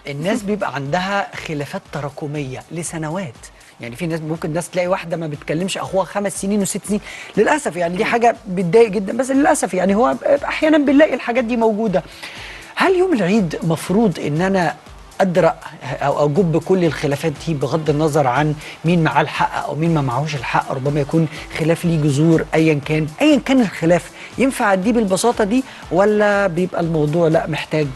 الناس بيبقى عندها خلافات تراكميه لسنوات. يعني في ناس ممكن تلاقي واحده ما بتكلمش اخوها 5 سنين و6 سنين، للاسف يعني دي حاجه بتضايق جدا، بس للاسف يعني هو احيانا بنلاقي الحاجات دي موجوده. هل يوم العيد مفروض ان انا ادرأ او اجب كل الخلافات دي بغض النظر عن مين معاه الحق او مين ما معهوش الحق؟ ربما يكون خلاف ليه جذور، ايا كان الخلاف، ينفع اديه بالبساطه دي ولا بيبقى الموضوع لا محتاج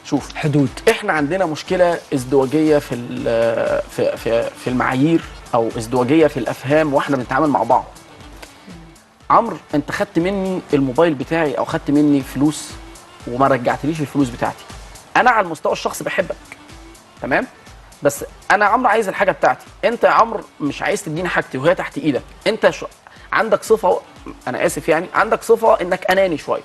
شوف حدود؟ احنا عندنا مشكله ازدواجيه في المعايير، او ازدواجيه في الافهام واحنا بنتعامل مع بعض. عمرو، انت خدت مني الموبايل بتاعي او خدت مني فلوس وما رجعتليش الفلوس بتاعتي. انا على المستوى الشخصي بحبك، تمام، بس انا عمرو عايز الحاجه بتاعتي. انت يا عمرو مش عايز تديني حاجتي وهي تحت ايدك. انت عندك صفه، انا اسف يعني، عندك صفه انك اناني شويه.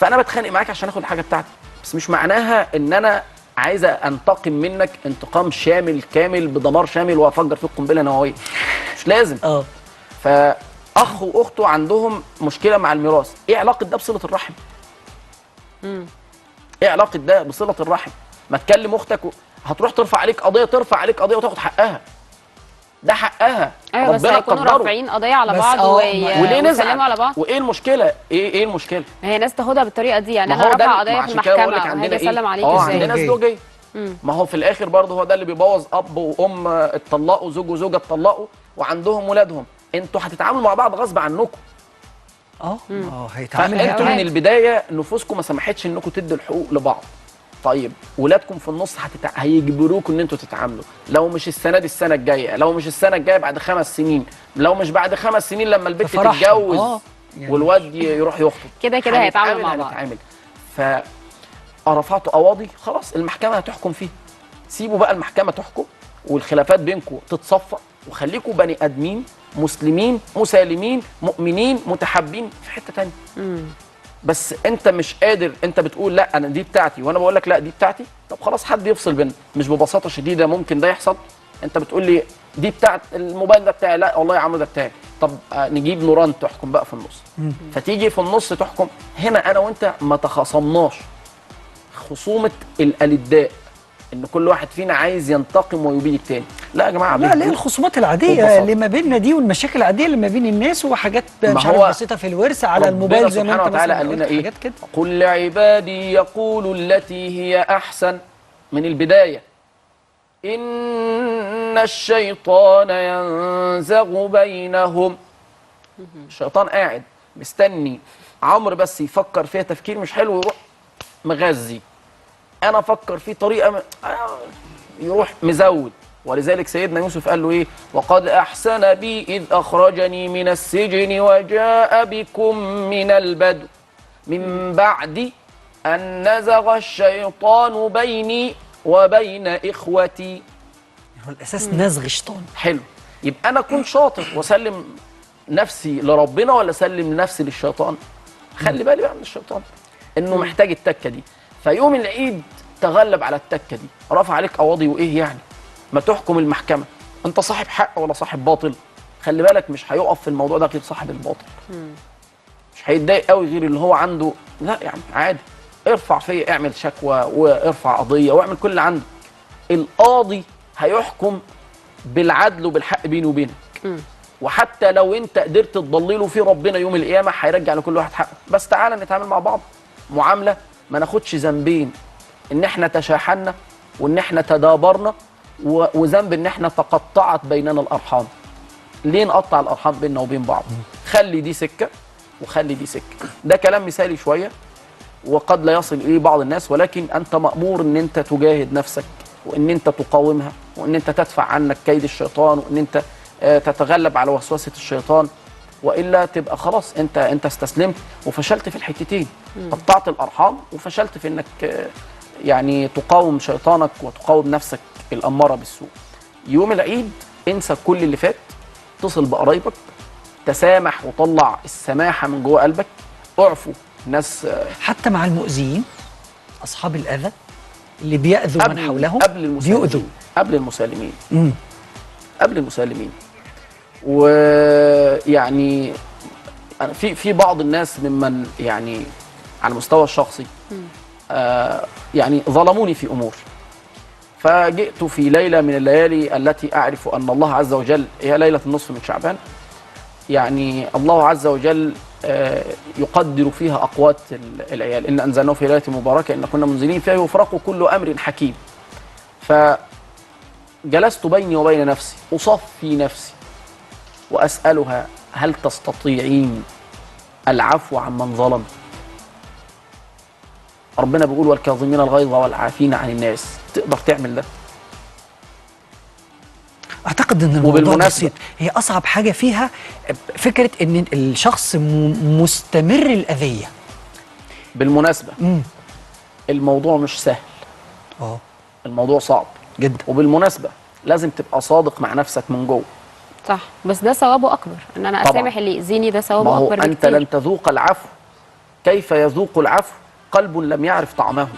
فانا بتخانق معاك عشان اخد الحاجه بتاعتي، بس مش معناها ان انا عايزه انتقم منك انتقام شامل كامل بدمار شامل وافجر فيك قنبله نوويه. مش لازم. فاخ واخته عندهم مشكله مع الميراث. ايه علاقه ده بصله الرحم؟ ايه علاقه ده بصله الرحم؟ ما تكلم اختك هتروح ترفع عليك قضيه وتاخد حقها. ده حقها. ايوه بس هيكونوا رافعين قضيه على بعض وليه نزعل على بعض. وايه المشكله؟ ايه المشكله؟ هي ناس تاخدها بالطريقه دي، يعني انا رافعه قضيه في المحكمه وهاجي اسلم عليك ازاي؟ عندنا ازدواجيه. ما هو في الاخر برضه هو ده اللي بيبوظ. اب وام اتطلقوا، زوج وزوجه اتطلقوا وعندهم ولادهم. انتوا هتتعاملوا مع بعض غصب عنكم. هيتعاملوا. انتوا من البدايه نفوسكم ما سمحتش انكم تدوا الحقوق لبعض. طيب ولادكم في النص هيجبروكم ان انتوا تتعاملوا. لو مش السنه دي السنه الجايه، لو مش السنه الجايه بعد 5 سنين، لو مش بعد 5 سنين لما البنت تتجوز يعني والواد يروح يخطب، كده هيتعاملوا مع بعض. فرفعتوا قواضي، خلاص المحكمه هتحكم فيه. سيبوا بقى المحكمه تحكم والخلافات بينكم تتصفى، وخليكم بني ادمين مسلمين مسالمين مؤمنين متحابين في حته ثانيه. بس انت مش قادر، انت بتقول لا انا دي بتاعتي وانا بقول لك لا دي بتاعتي. طب خلاص حد يفصل بيننا. مش ببساطه شديده ممكن ده يحصل؟ انت بتقول لي دي بتاعت الموبايل ده بتاعي، لا والله يا عم ده بتاعي. طب نجيب نوران تحكم بقى في النص. فتيجي في النص تحكم. هنا انا وانت ما تخاصمناش خصومه الالداء ان كل واحد فينا عايز ينتقم ويبيد التاني. لا يا جماعه، لا ليه الخصومات العاديه اللي ما بيننا دي والمشاكل العاديه اللي ما بين الناس وحاجات مش عارف بسيطه في الورث على الموبايل زي ما انت مثلا قال لنا ايه؟ قل لعبادي يقولوا التي هي احسن. من البدايه ان الشيطان ينزغ بينهم. الشيطان قاعد مستني عمرو بس يفكر فيها تفكير مش حلو ويروح مغذي. انا افكر في طريقه يروح مزود. ولذلك سيدنا يوسف قال له ايه؟ وقد احسن بي اذ اخرجني من السجن وجاء بكم من البدو من بعد ان نزغ الشيطان بيني وبين اخوتي. هو الاساس نزغ شيطان. حلو. يبقى انا اكون شاطر واسلم نفسي لربنا ولا اسلم نفسي للشيطان؟ خلي بالي بقى من الشيطان انه محتاج التكه دي. فيوم العيد تغلب على التكه دي، رفع عليك قواضي وايه يعني؟ ما تحكم المحكمه. انت صاحب حق ولا صاحب باطل؟ خلي بالك مش هيقف في الموضوع ده غير صاحب الباطل. مش هيتضايق قوي غير اللي هو عنده لا يعني عادي، ارفع فيا، اعمل شكوى وارفع قضيه واعمل كل اللي عندك. القاضي هيحكم بالعدل وبالحق بيني وبينك. وحتى لو انت قدرت تضلله في ربنا يوم القيامه هيرجع لكل واحد حقه. بس تعالى نتعامل مع بعض معامله ما ناخدش ذنبين، ان احنا تشاحنا وان احنا تدابرنا، وذنب ان احنا تقطعت بيننا الارحام. ليه نقطع الارحام بيننا وبين بعض؟ خلي دي سكه وخلي دي سكه. ده كلام مثالي شويه وقد لا يصل اليه بعض الناس، ولكن انت مامور ان انت تجاهد نفسك وان انت تقاومها وان انت تدفع عنك كيد الشيطان وان انت تتغلب على وسوسه الشيطان، والا تبقى خلاص انت استسلمت وفشلت في الحتتين. قطعت الارحام وفشلت في انك يعني تقاوم شيطانك وتقاوم نفسك الاماره بالسوء. يوم العيد انسى كل اللي فات، اتصل بقرايبك، تسامح وطلع السماحه من جوه قلبك، اعفوا الناس حتى مع المؤذيين اصحاب الاذى اللي بيأذوا من حولهم. بيؤذوا قبل المسالمين. قبل المسالمين. ويعني في بعض الناس ممن يعني على المستوى الشخصي يعني ظلموني في امور فجئت في ليلة من الليالي التي أعرف أن الله عز وجل هي ليلة النصف من شعبان، يعني الله عز وجل يقدر فيها أقوات العيال. إن أنزلناه في ليلة مباركة إن كنا منزلين فيها يفرق كل أمر حكيم. فجلست بيني وبين نفسي أصفي نفسي وأسألها هل تستطيعين العفو عمن ظلم؟ ربنا بيقول والكاظمين الغيظ والعافين عن الناس. تقدر تعمل ده؟ اعتقد ان الموضوع بسيط. هي اصعب حاجه فيها فكره ان الشخص مستمر الاذيه. بالمناسبه الموضوع مش سهل. الموضوع صعب جدا. وبالمناسبه لازم تبقى صادق مع نفسك من جوه. صح، بس ده ثوابه اكبر، ان انا اسامح اللي يأذيني، ده ثوابه اكبر بكتير. انت لن تذوق العفو. كيف يذوق العفو قلب لم يعرف طعمه؟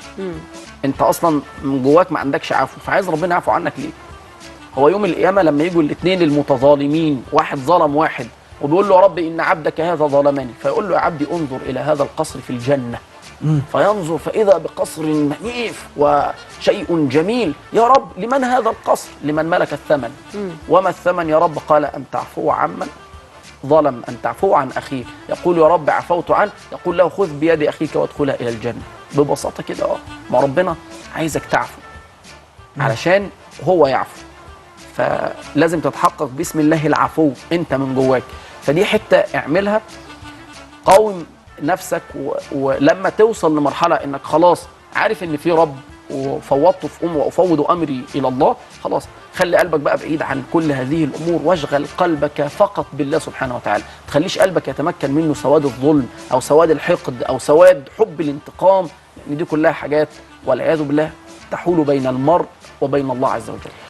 انت اصلا من جواك ما عندكش عفو، فعايز ربنا يعفو عنك ليه؟ هو يوم القيامه لما يجوا الاثنين المتظالمين، واحد ظلم واحد وبيقول له يا رب ان عبدك هذا ظلمني، فيقول له يا عبدي انظر الى هذا القصر في الجنه. فينظر فاذا بقصر منيف وشيء جميل. يا رب لمن هذا القصر؟ لمن ملك الثمن. وما الثمن يا رب؟ قال ان تعفو عمن ظلم، ان تعفو عن اخيه. يقول يا رب عفوت عنه، يقول له خذ بيد اخيك وادخلها الى الجنه. ببساطه كده. ما ربنا عايزك تعفو علشان هو يعفو، فلازم تتحقق باسم الله العفو انت من جواك. فدي حته اعملها، قاوم نفسك، ولما توصل لمرحله انك خلاص عارف ان في رب وفوضته في وافوض امري الى الله، خلاص خلي قلبك بقى بعيد عن كل هذه الامور واشغل قلبك فقط بالله سبحانه وتعالى. ما تخليش قلبك يتمكن منه سواد الظلم او سواد الحقد او سواد حب الانتقام، لان دي كلها حاجات والعياذ بالله تحول بين المرء وبين الله عز وجل.